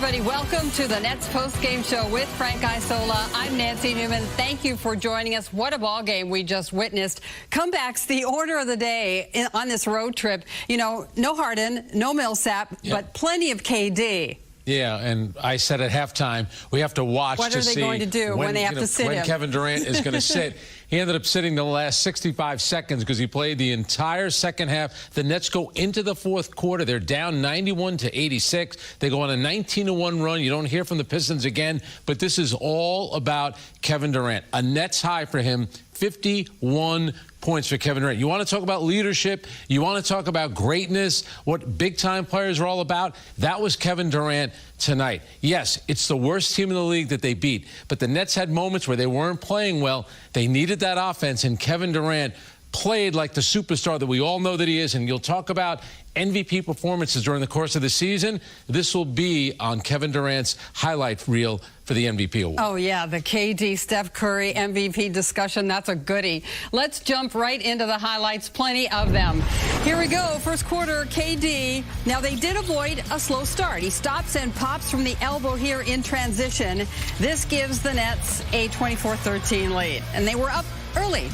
everybody. Welcome to the Nets post-game show with Frank Isola. I'm Nancy Newman. Thank you for joining us. What a ball game we just witnessed. Comebacks, the order of the day on this road trip. You know, no Harden, no Millsap, but plenty of KD. Yeah, and I said at halftime, we have to watch to see what are they going to do when they have to sit him. When Kevin Durant is going to sit. He ended up sitting the last 65 seconds because he played the entire second half. The Nets go into the fourth quarter. They're down 91-86. They go on a 19-1 run. You don't hear from the Pistons again, but this is all about Kevin Durant. A Nets high for him, 51 points for Kevin Durant. You want to talk about leadership? You want to talk about greatness? What big-time players are all about? That was Kevin Durant tonight. Yes, it's the worst team in the league that they beat, but the Nets had moments where they weren't playing well. They needed that offense, and Kevin Durant played like the superstar that we all know that he is. And you'll talk about MVP performances during the course of the season. This will be on Kevin Durant's highlight reel for the MVP award. Oh, yeah, the KD Steph Curry MVP discussion. That's a goodie. Let's jump right into the highlights. Plenty of them. Here we go. First quarter, KD. Now, they did avoid a slow start. He stops and pops from the elbow here in transition. This gives the Nets a 24-13 lead. And they were up early.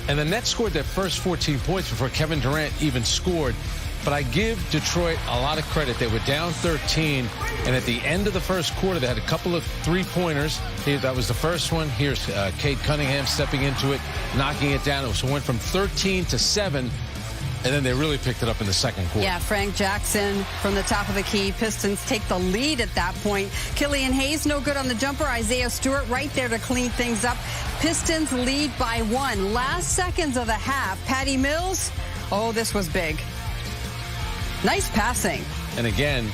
And the Nets scored their first 14 points before Kevin Durant even scored. But I give Detroit a lot of credit. They were down 13, and at the end of the first quarter, they had a couple of three-pointers. That was the first one. Here's Cade Cunningham stepping into it, knocking it down. So it went from 13-7, and then they really picked it up in the second quarter. Yeah, Frank Jackson from the top of the key. Pistons take the lead at that point. Killian Hayes no good on the jumper. Isaiah Stewart right there to clean things up. Pistons lead by 1. Last seconds of the half. Patty Mills, oh, this was big. Nice passing. And again,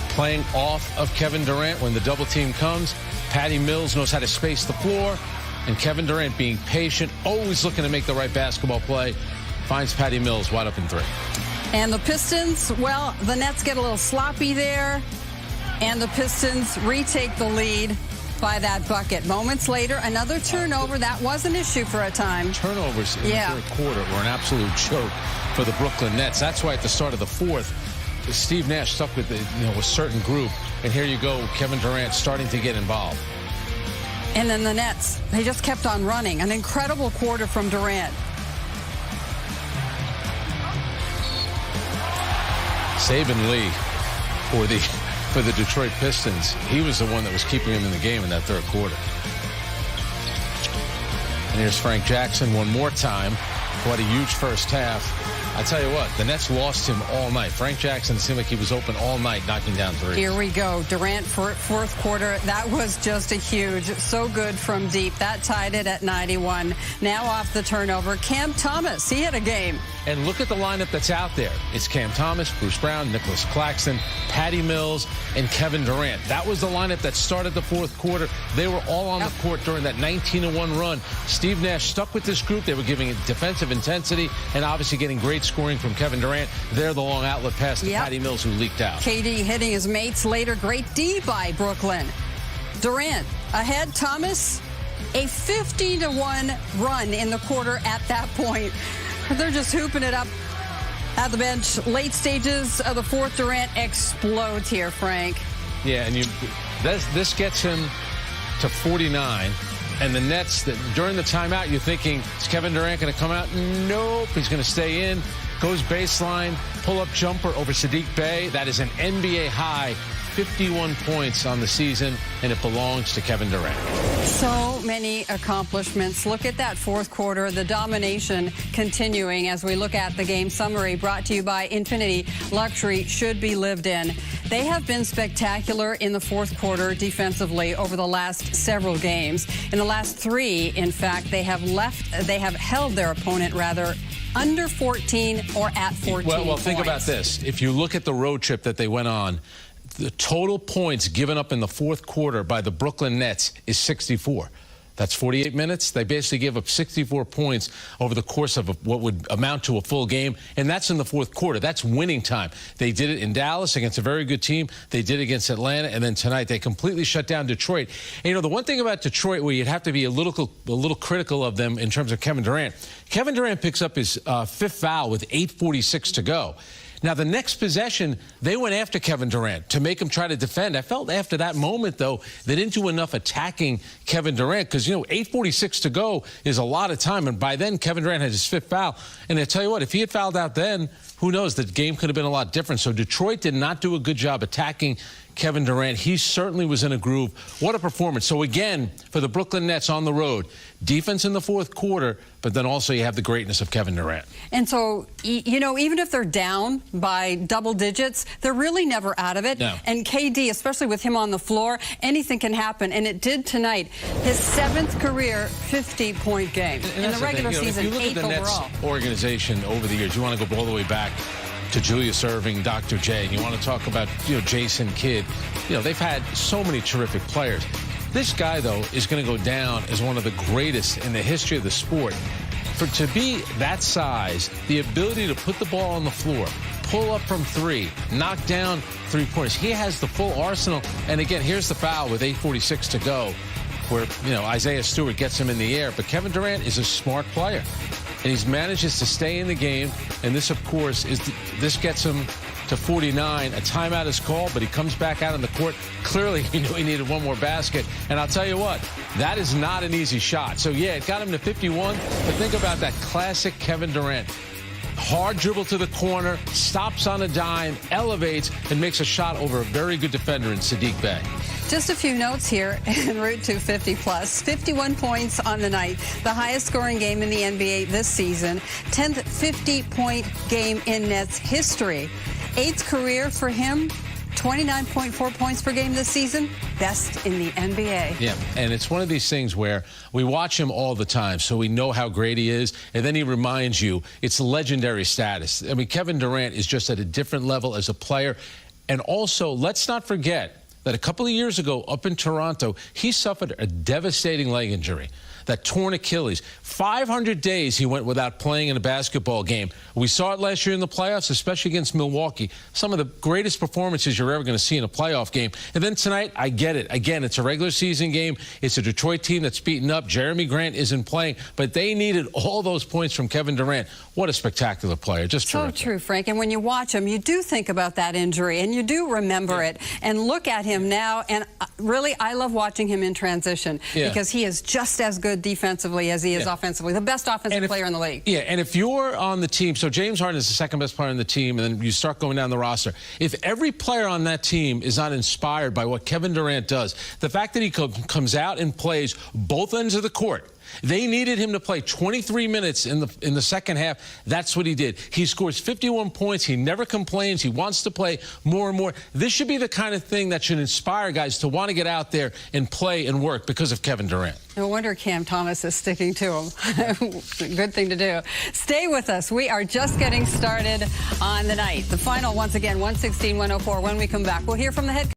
playing off of Kevin Durant when the double team comes. Patty Mills knows how to space the floor. And Kevin Durant being patient, always looking to make the right basketball play, finds Patty Mills wide open three. And the Pistons, well, the Nets get a little sloppy there. And the Pistons retake the lead by that bucket. Moments later, another turnover. That was an issue for a time. Turnovers in the third quarter were an absolute joke for the Brooklyn Nets. That's why at the start of the fourth, Steve Nash stuck with a certain group. And here you go, Kevin Durant starting to get involved. And then the Nets, they just kept on running. An incredible quarter from Durant. Saban Lee for the Detroit Pistons. He was the one that was keeping him in the game in that third quarter. And here's Frank Jackson one more time. What a huge first half. I tell you what, the Nets lost him all night. Frank Jackson seemed like he was open all night, knocking down threes. Here we go. Durant for fourth quarter. That was just a huge, so good from deep. That tied it at 91. Now off the turnover, Cam Thomas. He had a game. And look at the lineup that's out there. It's Cam Thomas, Bruce Brown, Nicholas Claxton, Patty Mills, and Kevin Durant. That was the lineup that started the fourth quarter. They were all on the court during that 19-1 run. Steve Nash stuck with this group. They were giving it defensive intensity and obviously getting great scoring from Kevin Durant. There, the long outlet pass to Patty Mills, who leaked out. KD hitting his mates later. Great D by Brooklyn. Durant ahead. Thomas, a 50-1 run in the quarter at that point. They're just hooping it up at the bench. Late stages of the fourth, Durant explodes here, Frank. Yeah, and this gets him to 49. And the Nets, during the timeout, you're thinking, is Kevin Durant going to come out? Nope, he's going to stay in. Goes baseline, pull-up jumper over Sadiq Bey. That is an NBA high, 51 points on the season, and it belongs to Kevin Durant. So many accomplishments. Look at that fourth quarter, the domination continuing as we look at the game summary brought to you by Infinity. Luxury should be lived in. They have been spectacular in the fourth quarter defensively over the last several games. In the last three, in fact, they have held their opponent under 14 or at 14 Well, think about this. If you look at the road trip that they went on, the total points given up in the fourth quarter by the Brooklyn Nets is 64. That's 48 minutes. They basically gave up 64 points over the course of what would amount to a full game, and that's in the fourth quarter. That's winning time. They did it in Dallas against a very good team. They did it against Atlanta, and then tonight they completely shut down Detroit. And, you know, the one thing about Detroit where you'd have to be a little critical of them in terms of Kevin Durant. Kevin Durant picks up his fifth foul with 8:46 to go. Now, the next possession, they went after Kevin Durant to make him try to defend. I felt after that moment, though, they didn't do enough attacking Kevin Durant because, 8:46 to go is a lot of time. And by then, Kevin Durant had his 5th foul. And I tell you what, if he had fouled out then, who knows, the game could have been a lot different. So Detroit did not do a good job attacking Kevin Durant. He certainly was in a groove. What a performance. So again, for the Brooklyn Nets on the road, defense in the 4th quarter, but then also you have the greatness of Kevin Durant. And so, even if they're down by double digits, they're really never out of it. No. And KD, especially with him on the floor, anything can happen. And it did tonight. His 7th career 50-point game. And in the regular season, 8th overall. If you look at the Nets organization over the years, you want to go all the way back to Julius Erving, Dr. J. You want to talk about, Jason Kidd. They've had so many terrific players. This guy, though, is going to go down as one of the greatest in the history of the sport. To be that size, the ability to put the ball on the floor, pull up from 3, knock down 3-pointers. He has the full arsenal. And again, here's the foul with 8:46 to go, where, Isaiah Stewart gets him in the air. But Kevin Durant is a smart player. And he manages to stay in the game. And this, of course, this gets him to 49. A timeout is called, but he comes back out on the court. Clearly, he knew he needed one more basket. And I'll tell you what, that is not an easy shot. So, yeah, it got him to 51. But think about that classic Kevin Durant. Hard dribble to the corner, stops on a dime, elevates, and makes a shot over a very good defender in Sadiq Bey. Just a few notes here en route to 50+. 51 points on the night, the highest scoring game in the NBA this season, 10th 50-point game in Nets history. 8th career for him, 29.4 points per game this season, best in the NBA. Yeah, and it's one of these things where we watch him all the time, so we know how great he is, and then he reminds you it's legendary status. I mean, Kevin Durant is just at a different level as a player. And also, let's not forget that a couple of years ago up in Toronto, he suffered a devastating leg injury, that torn Achilles. 500 days he went without playing in a basketball game. We saw it last year in the playoffs, especially against Milwaukee. Some of the greatest performances you're ever going to see in a playoff game. And then tonight, I get it. Again, it's a regular season game. It's a Detroit team that's beaten up. Jeremy Grant isn't playing, but they needed all those points from Kevin Durant. What a spectacular player. Just so terrific. True, Frank. And when you watch him, you do think about that injury, and you do remember it. And look at him now. And really, I love watching him in transition because he is just as good defensively as he is offensively. The best offensive player in the league. Yeah, and if you're on the team, so James Harden is the 2nd best player on the team, and then you start going down the roster. If every player on that team is not inspired by what Kevin Durant does, the fact that he comes out and plays both ends of the court. They needed him to play 23 minutes in the second half. That's what he did. He scores 51 points. He never complains. He wants to play more and more. This should be the kind of thing that should inspire guys to want to get out there and play and work because of Kevin Durant. No wonder Cam Thomas is sticking to him. Good thing to do. Stay with us. We are just getting started on the night. The final, once again, 116-104. When we come back, we'll hear from the head coach.